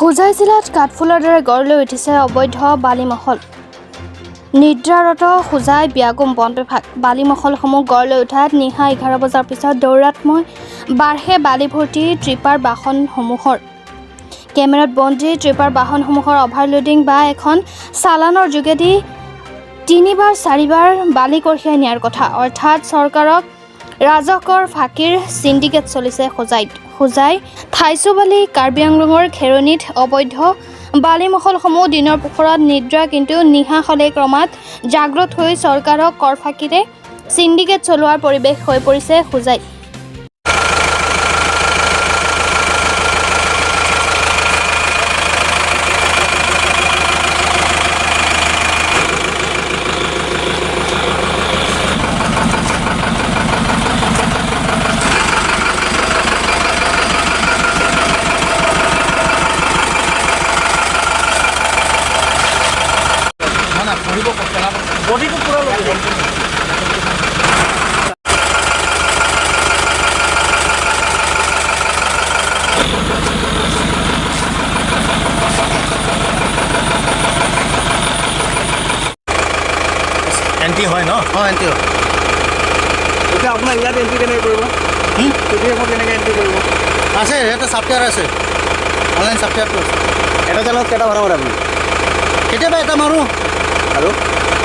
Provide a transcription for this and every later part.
খোজাই জিলাত কাঠফুলৰ দৰে গঢ় লৈ উঠিছে অবৈধ বালিমহল। নিদ্ৰাৰত খোজাই বিয়াগুম বন বিভাগ বালিমহলসমূহ গঢ় লৈ উঠাত নিশা 11 বজাৰ পিছত দৌৰাত্ময় বাঢ়ে বালি ভৰ্তি ট্ৰিপাৰ বাহনসমূহৰ। কেমেৰাত বন্দী ট্ৰিপাৰ বাহনসমূহৰ অভাৰলোডিং বা এখন চালানৰ যোগেদি 3-4বাৰ বালি কঢ়িয়াই নিয়াৰ কথা, অৰ্থাৎ চৰকাৰক ৰাজহকৰ ফাঁকিৰ সিন্ডিকেট চলিছে খোজাইত। খোজাই থাইচুবালি কাৰ্বি আংলঙৰ খেৰণিত অবৈধ বালিমহলসমূহ দিনৰ পোহৰত নিদ্ৰা কিন্তু নিশা হ'লে ক্ৰমাৎ জাগ্ৰত হৈ চৰকাৰক কৰফাঁকিৰে সিন্ডিকেট চলোৱাৰ পৰিৱেশ হৈ পৰিছে খোজাইত। বডিটো পুৰা লাগিব। এণ্টি হয় ন? অঁ এণ্টি হয়। এতিয়া আপোনাৰ ইয়াত এণ্টি কেনেকৈ কৰিব? কেতিয়াবা কেনেকৈ এণ্টি কৰিব? আছে ইয়াতে ছফ্টৱেৰ আছে, অনলাইন ছফ্টৱেৰটো আছে। এটা জালত কেইটা ভাড়া মাৰে আপুনি? কেতিয়াবা এটা মাৰোঁ আৰু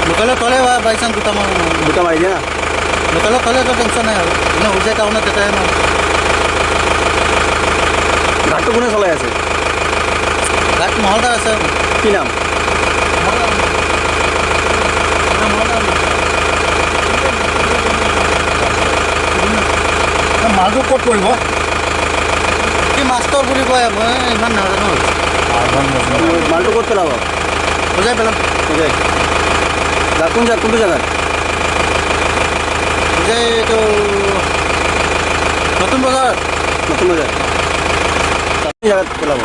লোকেলত থ'লে বাই চান্স দুটা মাৰোঁ। দুটা মাৰি দিয়া। লোকেলত থ'লেতো টেনশ্যন নাই আৰু এনে হৈ যায় টাউনত তেতিয়াহে মাৰোঁ। ঘাটটো কোনে চলাই আছে? গাত মহলদাৰ আছে। কি নাম? মালটো ক'ত পৰিব? কি মাষ্টৰ বুলি কয়, মই ইমান নাজানো। মালটো ক'ত পেলাব? বুজাই পেলাম। বুজাই কোনটো জেগাত? বুজাই এইটো নতুন বজাৰ। নতুন বজাৰ জেগাত পেলাব?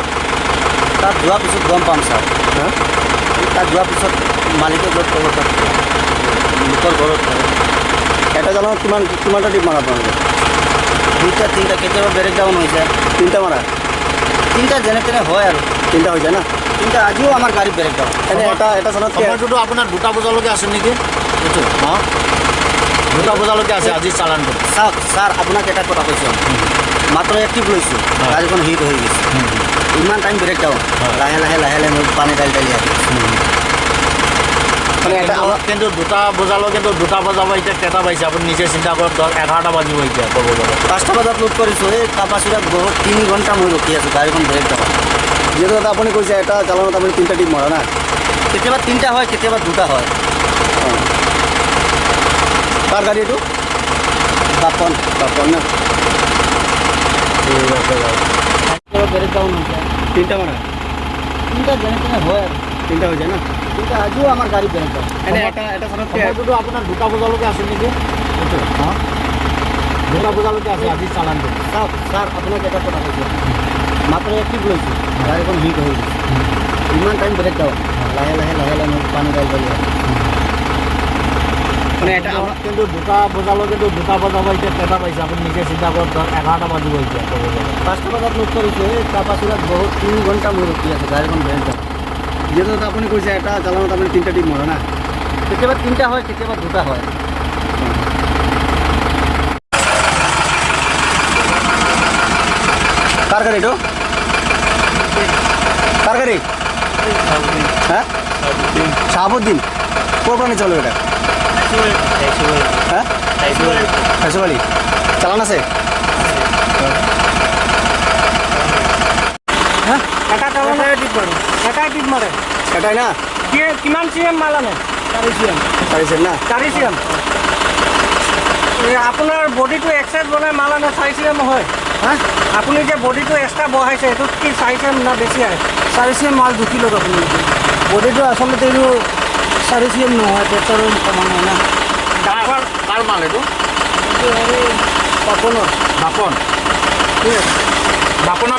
তাত যোৱাৰ পিছত গম পাম ছাৰ। হা? তাত যোৱাৰ পিছত মালিকে য'ত ক'ব তাত লোকৰ ঘৰত থাকে। এটা জালত কিমানটা টিপ মাৰা আপোনালোকে? 2-3টা কেতিয়াবা ব্ৰেক ডাউন হৈ যায়। 3টা মাৰা? 3টা যেনে তেনে হয় আৰু 3টা হৈ যায় না? 3টা আজিও আমাৰ গাড়ী ব্ৰেক ডাউন। এনে এটা জালত সময়টোতো আপোনাৰ 2টা বজালৈকে আছে নেকি? এইটো অঁ 2টা বজালৈকে আছে আজি চালানটো। চাওক ছাৰ, আপোনাক এটা কথা কৈছোঁ, মাত্ৰ এক্টিভ লৈছোঁ, গাড়ীখন হিট হৈ গৈছে। ইমান টাইম ব্ৰেক ডাউন, লাহে লাহে মই পানী ঢালি আহি মানে এটা কিন্তু 2টা বজালৈকেতো 2টা বজাব, এতিয়া কেইটা বাজিছে আপুনি নিজে চিন্তা কৰক। 11টা বাজিব এতিয়া ক'ব গ'লে। 5টা বজাত লোড কৰিছোঁ। এই কাপাচিৰাত বহুত 3 ঘণ্টা মই ৰখি আছোঁ, গাড়ীখন ব্ৰেক ডাউন। যিহেতু দাদা আপুনি কৈছে এটা জালত আপুনি 3টা টিপ মাৰা না? কেতিয়াবা 3টা হয়, কেতিয়াবা 2টা হয়। কাৰ গাড়ী এইটো? বাপন না? কেতিয়াবা ব্ৰেক ডাউন হৈ যায়। 3টা মাৰা? 3টা যেনে তেনে হয় আৰু 3টা হৈ যায় না? 3টা আজিও আমাৰ গাড়ী ব্ৰেক ডাউন। এনে এটা জালত সময়টোতো আপোনাৰ 2টা বজালৈকে আছে নেকি? এইটো 2টা বজালৈকে আছে আজি চালানটো। চাওক ছাৰ, আপোনাক এটা কথা কৈছোঁ, মাত্ৰ এক্টিভ লৈছোঁ, গাড়ীখন হিট হৈ গৈছে। ইমান টাইম ব্ৰেক ডাউন, লাহে লাহে মই পানী ঢালি আহি মানে এটা কিন্তু 2টা বজালৈকেতো 2টা বজাব, এতিয়া কেইটা বাজিছে আপুনি নিজে চিন্তা কৰক। 11টা বাজিব এতিয়া ক'ব গ'লে। 5টা বজাত লোড কৰিছোঁ। এই কাপাচিৰাত বহুত 3 ঘণ্টা মই ৰখি আছোঁ, গাড়ীখন ব্ৰেক ডাউন। যিহেতু দাদা আপুনি কৈছে এটা জালত আপুনি 3টা টিপ মাৰা না? কেতিয়াবা 3টা হয়, কেতিয়াবা 2টা হয়। কাৰ গাড়ী এইটো? কাৰ গাড়ী? হ্যাঁ শাহাবুদ্দিন। ক'ৰ পৰা নিচলো এটা? হ্যাঁ খাইছোবালি। চালান আছে? হ্যাঁ এটা চালান টিপ মাৰে, এটাই টিপ মাৰে। এটাই না? কিমান CM মাল আনে? 4 CM। 4 CM না? 4 CM। আপোনাৰ বডিটো এক্সাইজ বনাই মাল আনে 4 CM হয়। হা? আপুনি যে বডিটো এক্সট্ৰা বহাইছে, এইটোত কি 4 CM না বেছি আহে? 4 CM মাল জুখিলত আপুনি বডিটো আচলতে এইটো 4 CM নহয়, পেট্ৰলৰ সমান হয় না। কাৰ মাল এইটো? এইটো হেৰি বাপনৰ। বাপন? বাপনত